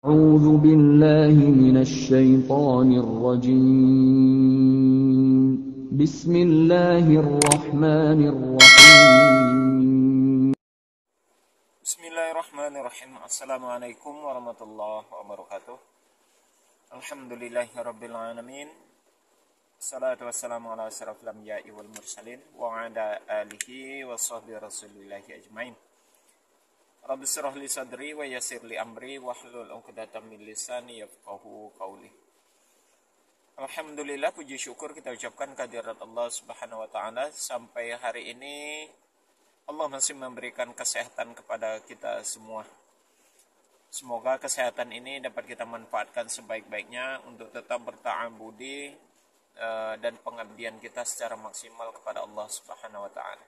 أعوذ بالله من الشيطان الرجيم بسم الله الرحمن الرحيم Bismillahirrahmanirrahim. Assalamualaikum warahmatullahi wabarakatuh. Alhamdulillahirabbil alamin. Wassalatu wassalamu ala asyrafil anbiya'i wal mursalin wa ala alihi washabbihi rasulillahi ajmain. Rabbi shrah li sadri wa yassir li amri wahlul 'uqdatam min lisani yafqahu qawli. Alhamdulillah, puji syukur kita ucapkan kehadirat Allah Subhanahu wa taala. Sampai hari ini Allah masih memberikan kesehatan kepada kita semua. Semoga kesehatan ini dapat kita manfaatkan sebaik-baiknya untuk tetap berta'abbudi dan pengabdian kita secara maksimal kepada Allah Subhanahu wa taala.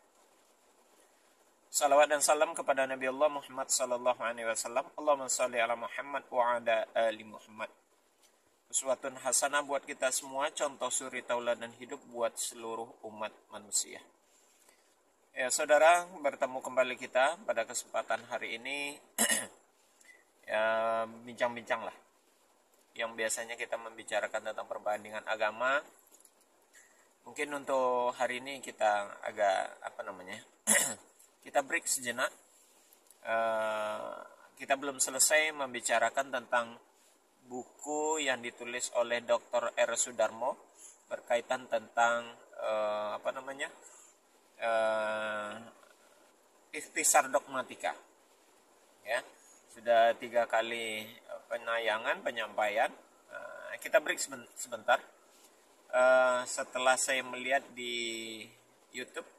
Salawat dan salam kepada Nabi Allah Muhammad sallallahu alaihi wasallam. Allahumma shalli ala Muhammad wa ala ali Muhammad. Uswatun hasanah buat kita semua, contoh suri tauladan hidup buat seluruh umat manusia. Ya, saudara, bertemu kembali kita pada kesempatan hari ini. Ya, bincang-bincang lah. Yang biasanya kita membicarakan tentang perbandingan agama. Mungkin untuk hari ini kita agak kita break sejenak. Kita belum selesai membicarakan tentang buku yang ditulis oleh Dr. R. Sudarmo berkaitan tentang ikhtisar dogmatika. Ya, sudah 3 kali penyampaian. Kita break sebentar. Setelah saya melihat di YouTube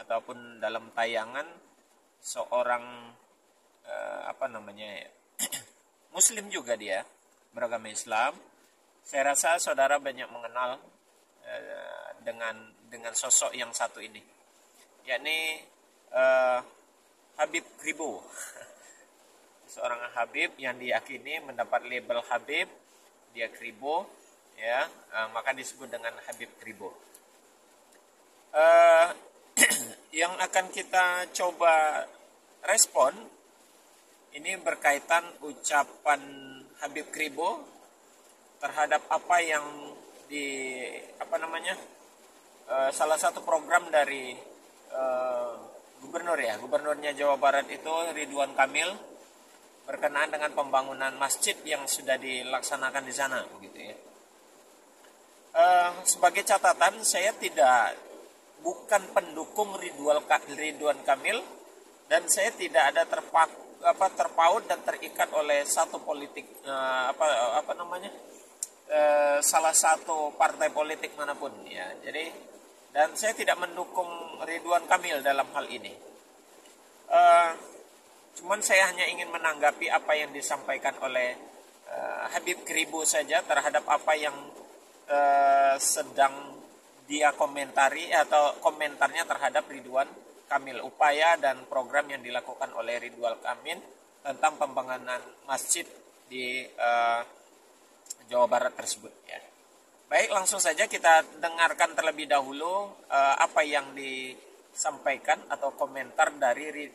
ataupun dalam tayangan seorang Muslim juga, dia beragama Islam. Saya rasa saudara banyak mengenal dengan sosok yang satu ini, yakni Habib Kribo. Seorang Habib yang diyakini mendapat label Habib, dia Kribo, ya, maka disebut dengan Habib Kribo. Yang akan kita coba respon ini berkaitan ucapan Habib Kribo terhadap apa yang salah satu program dari gubernurnya Jawa Barat itu Ridwan Kamil berkenaan dengan pembangunan masjid yang sudah dilaksanakan di sana, begitu ya. Sebagai catatan, saya bukan pendukung Ridwan Kamil, dan saya tidak ada terpaut dan terikat oleh satu politik salah satu partai politik manapun, ya. Jadi, dan saya tidak mendukung Ridwan Kamil dalam hal ini. Cuman saya hanya ingin menanggapi apa yang disampaikan oleh Habib Kribo saja terhadap apa yang sedang dia komentari atau komentarnya terhadap Ridwan Kamil, upaya dan program yang dilakukan oleh Ridwan Kamil tentang pembangunan masjid di Jawa Barat tersebut, ya. Baik, langsung saja kita dengarkan terlebih dahulu apa yang disampaikan atau komentar dari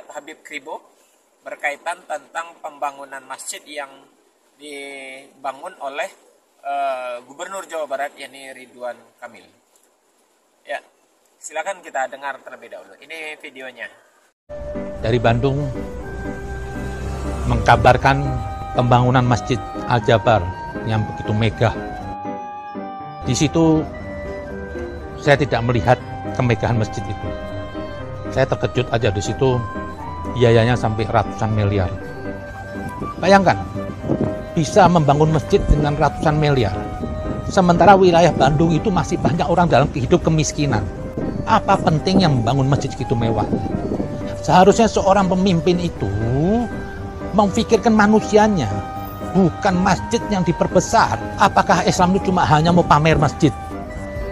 Habib Kribo berkaitan tentang pembangunan masjid yang dibangun oleh Gubernur Jawa Barat, yakni Ridwan Kamil. Ya, silakan kita dengar terlebih dahulu. Ini videonya. Dari Bandung mengkabarkan pembangunan Masjid Al-Jabar yang begitu megah. Di situ saya tidak melihat kemegahan masjid itu. Saya terkejut aja di situ, biayanya sampai ratusan miliar. Bayangkan, bisa membangun masjid dengan ratusan miliar. Sementara wilayah Bandung itu masih banyak orang dalam hidup kemiskinan. Apa pentingnya membangun masjid gitu mewah? Seharusnya seorang pemimpin itu memfikirkan manusianya, bukan masjid yang diperbesar. Apakah Islam itu cuma hanya mau pamer masjid?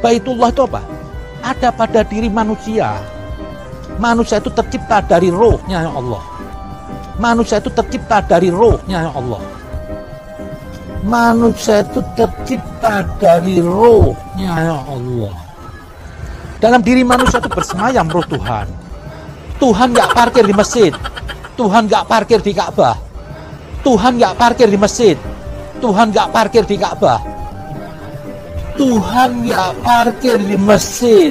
Baitullah itu apa? Ada pada diri manusia. Manusia itu tercipta dari rohnya ya Allah. Manusia itu tercipta dari rohnya ya Allah. Manusia itu tercipta dari rohnya ya Allah. Dalam diri manusia itu bersemayam roh Tuhan. Tuhan gak parkir di masjid. Tuhan gak parkir di Ka'bah. Tuhan nggak parkir di masjid. Tuhan nggak parkir di Ka'bah. Tuhan nggak parkir di masjid.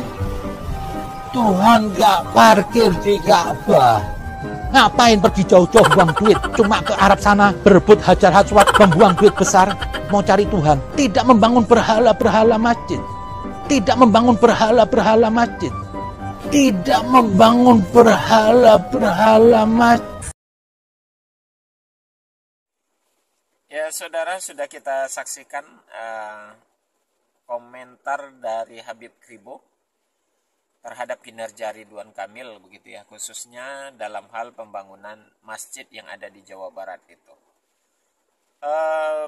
Tuhan nggak parkir di Ka'bah. Ngapain pergi jauh-jauh buang duit? Cuma ke Arab sana berebut hajar aswad, membuang duit besar, mau cari Tuhan. Tidak membangun berhala-berhala masjid. Tidak membangun berhala-berhala masjid. Tidak membangun berhala-berhala masjid. Ya, saudara, sudah kita saksikan komentar dari Habib Kribo terhadap kinerja Ridwan Kamil, begitu ya, khususnya dalam hal pembangunan masjid yang ada di Jawa Barat itu.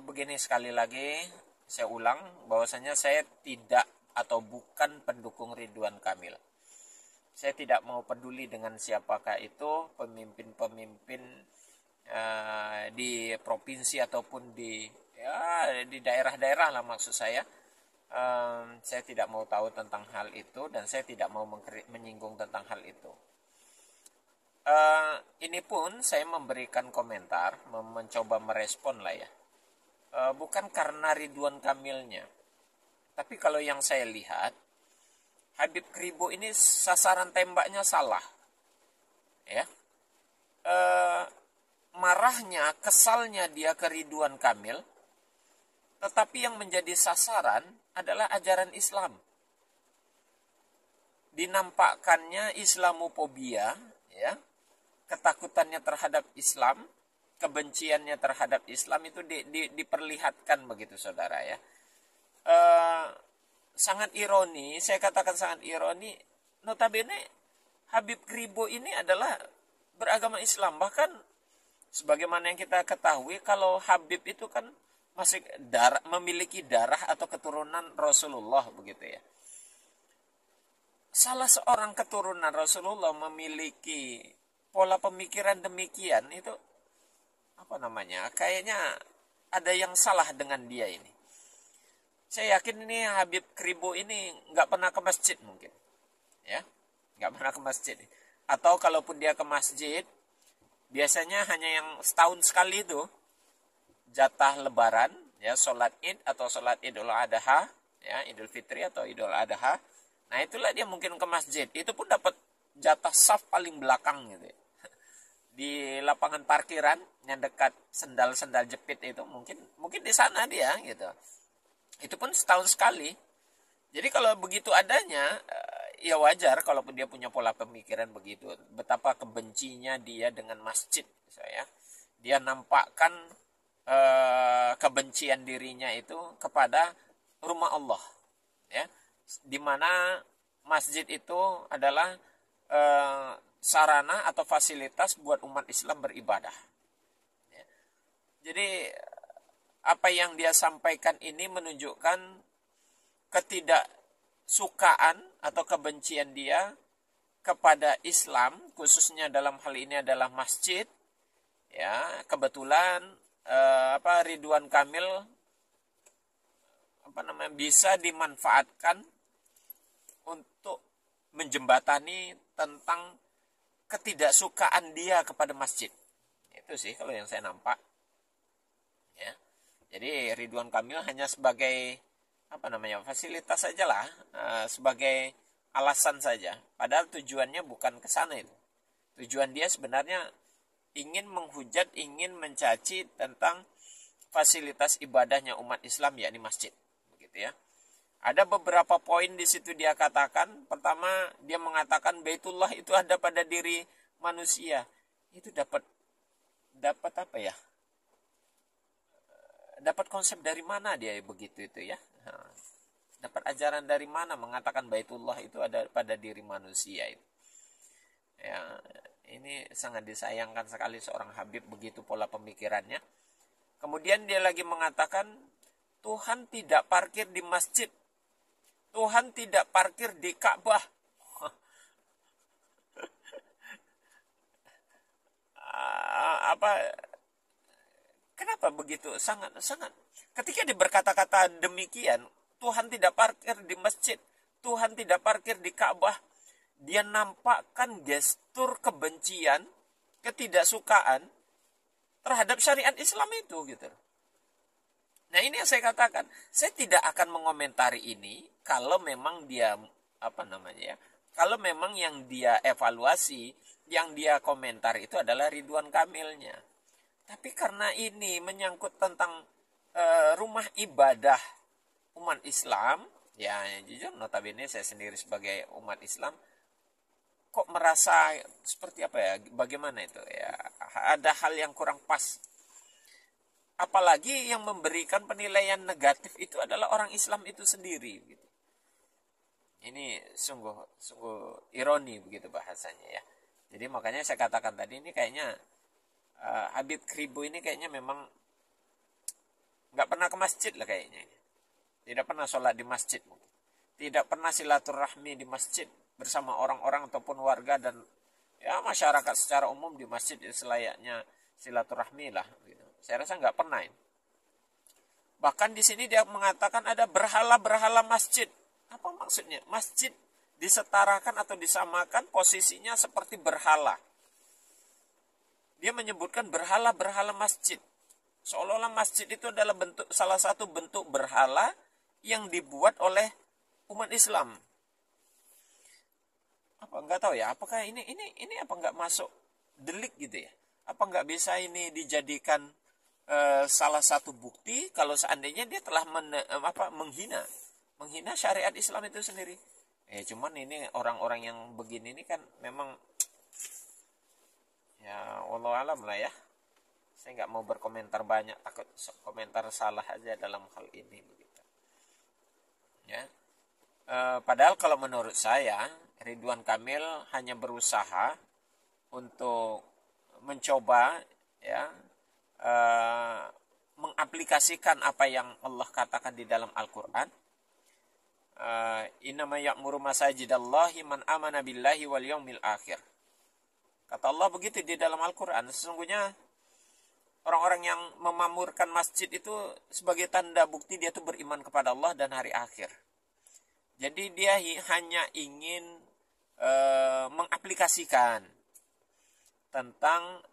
Begini, sekali lagi saya ulang bahwasanya saya tidak atau bukan pendukung Ridwan Kamil. Saya tidak mau peduli dengan siapakah itu pemimpin-pemimpin di provinsi ataupun di daerah-daerah lah maksud saya. Saya tidak mau tahu tentang hal itu dan saya tidak mau menyinggung tentang hal itu. Ini pun saya memberikan komentar, mencoba merespon lah ya. Bukan karena Ridwan Kamilnya, tapi kalau yang saya lihat, Habib Kribo ini sasaran tembaknya salah, ya. Marahnya, kesalnya dia ke Ridwan Kamil, tetapi yang menjadi sasaran adalah ajaran Islam. Dinampakkannya Islamofobia, ya, ketakutannya terhadap Islam, kebenciannya terhadap Islam itu diperlihatkan begitu, saudara ya. Sangat ironi, saya katakan sangat ironi. Notabene Habib Kribo ini adalah beragama Islam, bahkan sebagaimana yang kita ketahui kalau Habib itu kan masih memiliki darah atau keturunan Rasulullah begitu ya. Salah seorang keturunan Rasulullah memiliki pola pemikiran demikian itu apa namanya? Kayaknya ada yang salah dengan dia ini. Saya yakin ini Habib Kribo ini nggak pernah ke masjid mungkin, ya, nggak pernah ke masjid. Atau kalaupun dia ke masjid, biasanya hanya yang setahun sekali itu. Jatah lebaran, ya, sholat id atau sholat idul adha, ya, idul fitri atau idul adha. Nah itulah dia mungkin ke masjid. Itu pun dapat jatah saf paling belakang gitu. Di lapangan parkiran yang dekat sendal-sendal jepit itu mungkin di sana dia gitu. Itu pun setahun sekali. Jadi kalau begitu adanya, ya wajar kalaupun dia punya pola pemikiran begitu. Betapa kebencinya dia dengan masjid, saya. Dia nampakkan kebencian dirinya itu kepada rumah Allah, ya, di mana masjid itu adalah sarana atau fasilitas buat umat Islam beribadah. Ya. Jadi apa yang dia sampaikan ini menunjukkan ketidaksukaan atau kebencian dia kepada Islam, khususnya dalam hal ini adalah masjid. Ya, kebetulan Ridwan Kamil bisa dimanfaatkan untuk menjembatani tentang ketidaksukaan dia kepada masjid. Itu sih kalau yang saya nampak. Ya. Jadi Ridwan Kamil hanya sebagai fasilitas sajalah, sebagai alasan saja. Padahal tujuannya bukan ke sana itu. Tujuan dia sebenarnya ingin menghujat, ingin mencaci tentang fasilitas ibadahnya umat Islam, yakni masjid, begitu ya. Ada beberapa poin di situ dia katakan. Pertama, dia mengatakan Baitullah itu ada pada diri manusia. Itu dapat apa ya? Dapat konsep dari mana dia begitu itu ya? Dapat ajaran dari mana mengatakan Baitullah itu ada pada diri manusia itu? Ya, ini sangat disayangkan sekali seorang Habib begitu pola pemikirannya. Kemudian dia lagi mengatakan Tuhan tidak parkir di masjid. Tuhan tidak parkir di Ka'bah. Kenapa begitu? Sangat. Ketika dia berkata-kata demikian, Tuhan tidak parkir di masjid, Tuhan tidak parkir di Ka'bah, dia nampakkan gestur kebencian, ketidaksukaan terhadap syariat Islam itu gitu. Nah, ini yang saya katakan, saya tidak akan mengomentari ini kalau memang dia kalau memang yang dia evaluasi, yang dia komentar itu adalah Ridwan Kamilnya. Tapi karena ini menyangkut tentang rumah ibadah umat Islam, ya jujur notabene saya sendiri sebagai umat Islam kok merasa seperti apa ya, bagaimana itu ya, ada hal yang kurang pas. Apalagi yang memberikan penilaian negatif itu adalah orang Islam itu sendiri gitu. Ini sungguh ironi begitu bahasanya ya. Jadi makanya saya katakan tadi, ini kayaknya Habib Kribo ini kayaknya memang nggak pernah ke masjid lah kayaknya. Tidak pernah sholat di masjid. Tidak pernah silaturahmi di masjid bersama orang-orang ataupun warga dan ya masyarakat secara umum di masjid selayaknya silaturahmi lah. Gitu. Saya rasa nggak pernah ini. Bahkan di sini dia mengatakan ada berhala-berhala masjid. Apa maksudnya? Masjid disetarakan atau disamakan posisinya seperti berhala. Dia menyebutkan berhala-berhala masjid. Seolah-olah masjid itu adalah salah satu bentuk berhala yang dibuat oleh umat Islam. Apa nggak tahu ya? Apakah ini apa nggak masuk delik gitu ya? Apa nggak bisa ini dijadikan salah satu bukti kalau seandainya dia telah menghina syariat Islam itu sendiri? Cuman ini orang-orang yang begini ini kan memang ya wallahu alam lah ya. Saya nggak mau berkomentar banyak, takut komentar salah aja dalam hal ini begitu. Ya. Padahal kalau menurut saya Ridwan Kamil hanya berusaha untuk mencoba ya mengaplikasikan apa yang Allah katakan di dalam Al-Qur'an. Innama ya'muru masajidallahi man amana billahi wal yaumil akhir. Kata Allah begitu di dalam Al-Qur'an, sesungguhnya orang-orang yang memakmurkan masjid itu sebagai tanda bukti dia itu beriman kepada Allah dan hari akhir. Jadi dia hanya ingin mengaplikasikan tentang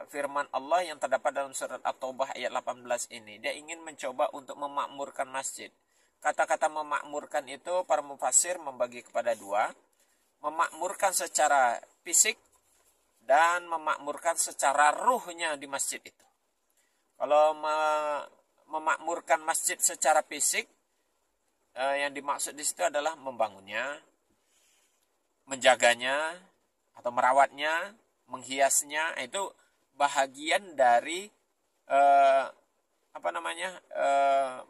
firman Allah yang terdapat dalam surat At-Taubah ayat 18 ini. Dia ingin mencoba untuk memakmurkan masjid. Kata-kata memakmurkan itu para mufassir membagi kepada dua. Memakmurkan secara fisik dan memakmurkan secara ruhnya di masjid itu. Kalau memakmurkan masjid secara fisik, yang dimaksud di situ adalah membangunnya, menjaganya atau merawatnya, menghiasnya. Itu bahagian dari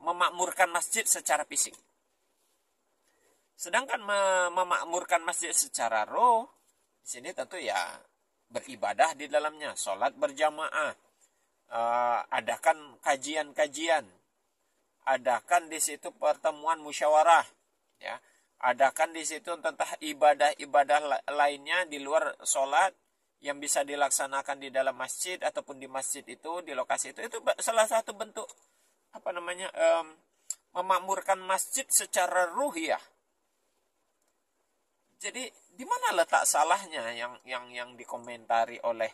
memakmurkan masjid secara fisik. Sedangkan memakmurkan masjid secara ruh, di sini tentu ya beribadah di dalamnya, sholat berjamaah, adakan kajian-kajian, adakan di situ pertemuan musyawarah, ya, adakan di situ tentang ibadah-ibadah lainnya di luar sholat yang bisa dilaksanakan di dalam masjid ataupun di masjid itu, di lokasi itu salah satu bentuk memakmurkan masjid secara ruhiyah. Jadi di mana letak salahnya yang dikomentari oleh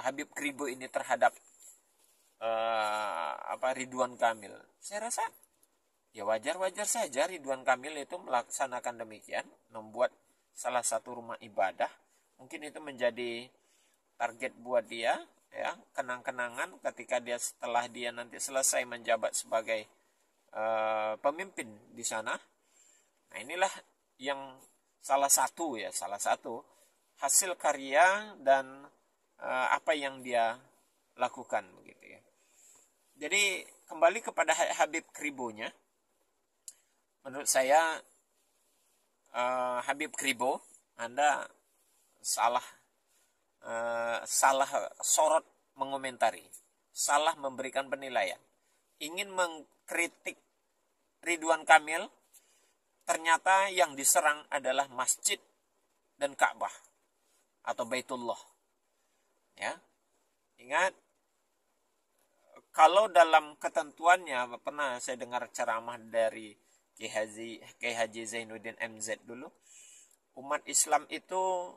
Habib Kribo ini terhadap Ridwan Kamil? Saya rasa ya wajar-wajar saja Ridwan Kamil itu melaksanakan demikian, membuat salah satu rumah ibadah. Mungkin itu menjadi target buat dia, ya, kenang-kenangan ketika setelah dia nanti selesai menjabat sebagai pemimpin di sana. Nah, inilah yang salah satu hasil karya dan apa yang dia lakukan begitu ya. Jadi kembali kepada Habib Kribonya, menurut saya Habib Kribo, Anda salah sorot mengomentari, salah memberikan penilaian, ingin mengkritik Ridwan Kamil. Ternyata yang diserang adalah masjid dan Ka'bah atau Baitullah. Ya. Ingat, kalau dalam ketentuannya, pernah saya dengar ceramah dari Kiai Haji Zainuddin MZ dulu, umat Islam itu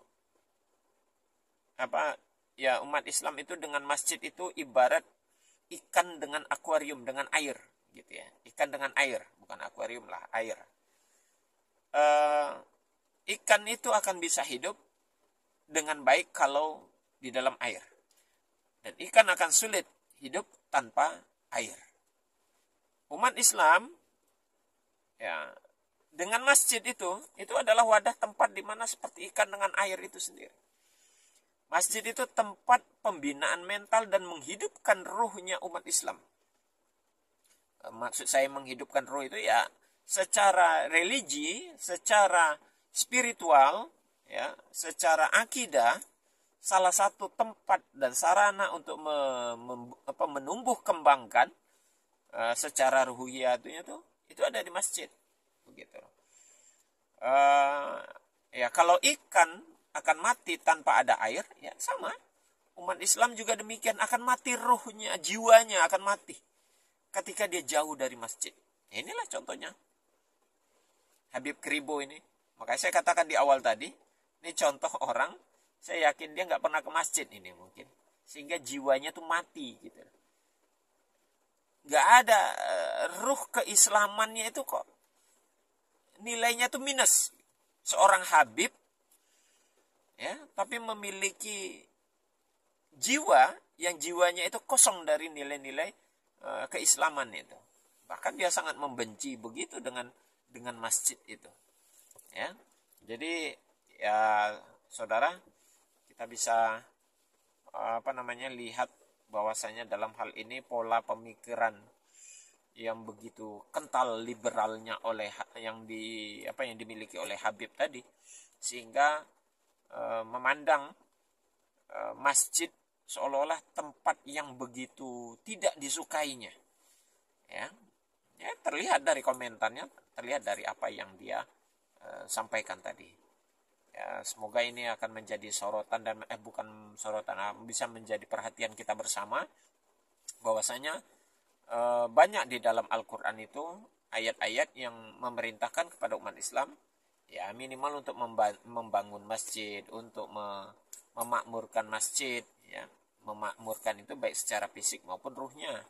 umat Islam itu dengan masjid itu ibarat ikan dengan akuarium, dengan air gitu ya. Ikan dengan air, bukan akuarium lah, air. Ikan itu akan bisa hidup dengan baik kalau di dalam air. Dan ikan akan sulit hidup tanpa air. Umat Islam ya, dengan masjid itu adalah wadah tempat di mana seperti ikan dengan air itu sendiri. Masjid itu tempat pembinaan mental dan menghidupkan ruhnya umat Islam. Maksud saya menghidupkan ruh itu ya secara religi, secara spiritual, ya, secara akidah, salah satu tempat dan sarana untuk menumbuh kembangkan secara ruhiyatnya itu ada di masjid, begitu. Ya kalau ikan akan mati tanpa ada air, ya sama. Umat Islam juga demikian, akan mati ruhnya, jiwanya akan mati ketika dia jauh dari masjid. Inilah contohnya Habib Kribo ini. Makanya saya katakan di awal tadi, ini contoh orang, saya yakin dia nggak pernah ke masjid ini mungkin, sehingga jiwanya tuh mati gitu. Nggak ada ruh keislamannya itu kok nilainya tuh minus. Seorang Habib ya, tapi memiliki jiwa yang jiwanya itu kosong dari nilai-nilai keislaman itu. Bahkan dia sangat membenci begitu dengan masjid itu. Ya. Jadi ya saudara, kita bisa lihat bahwasanya dalam hal ini pola pemikiran yang begitu kental liberalnya yang dimiliki oleh Habib tadi, sehingga memandang masjid seolah-olah tempat yang begitu tidak disukainya. Ya, terlihat dari komentarnya, terlihat dari apa yang dia sampaikan tadi. Ya, semoga ini akan menjadi sorotan dan bukan sorotan, bisa menjadi perhatian kita bersama, bahwasanya banyak di dalam Al-Quran itu ayat-ayat yang memerintahkan kepada umat Islam ya minimal untuk membangun masjid, untuk memakmurkan masjid, ya. Memakmurkan itu baik secara fisik maupun ruhnya.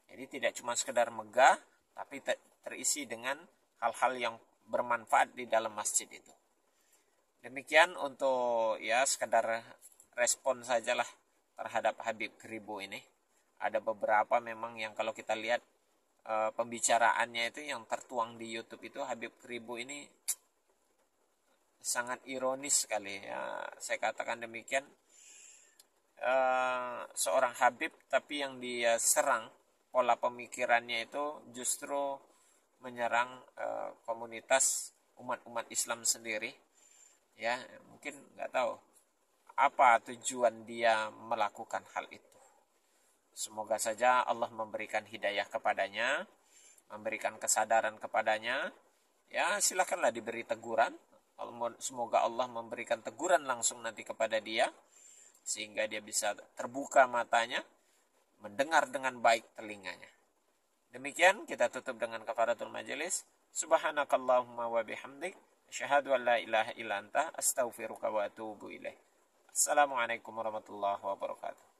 Jadi tidak cuma sekedar megah, tapi terisi dengan hal-hal yang bermanfaat di dalam masjid itu. Demikian untuk ya sekedar respon sajalah terhadap Habib Kribo ini. Ada beberapa memang yang kalau kita lihat pembicaraannya itu yang tertuang di YouTube itu, Habib Kribo ini sangat ironis sekali ya, saya katakan demikian. Seorang Habib tapi yang dia serang pola pemikirannya itu justru menyerang komunitas umat-umat Islam sendiri ya. Mungkin nggak tahu apa tujuan dia melakukan hal itu. Semoga saja Allah memberikan hidayah kepadanya, memberikan kesadaran kepadanya. Ya silakanlah diberi teguran. Semoga Allah memberikan teguran langsung nanti kepada dia, sehingga dia bisa terbuka matanya, mendengar dengan baik telinganya. Demikian kita tutup dengan kafaratul majelis. Subhanakallahumma wa bihamdik, asyhadu an la ilaha illa anta, astaghfiruka wa atubu ilaik. Assalamualaikum warahmatullahi wabarakatuh.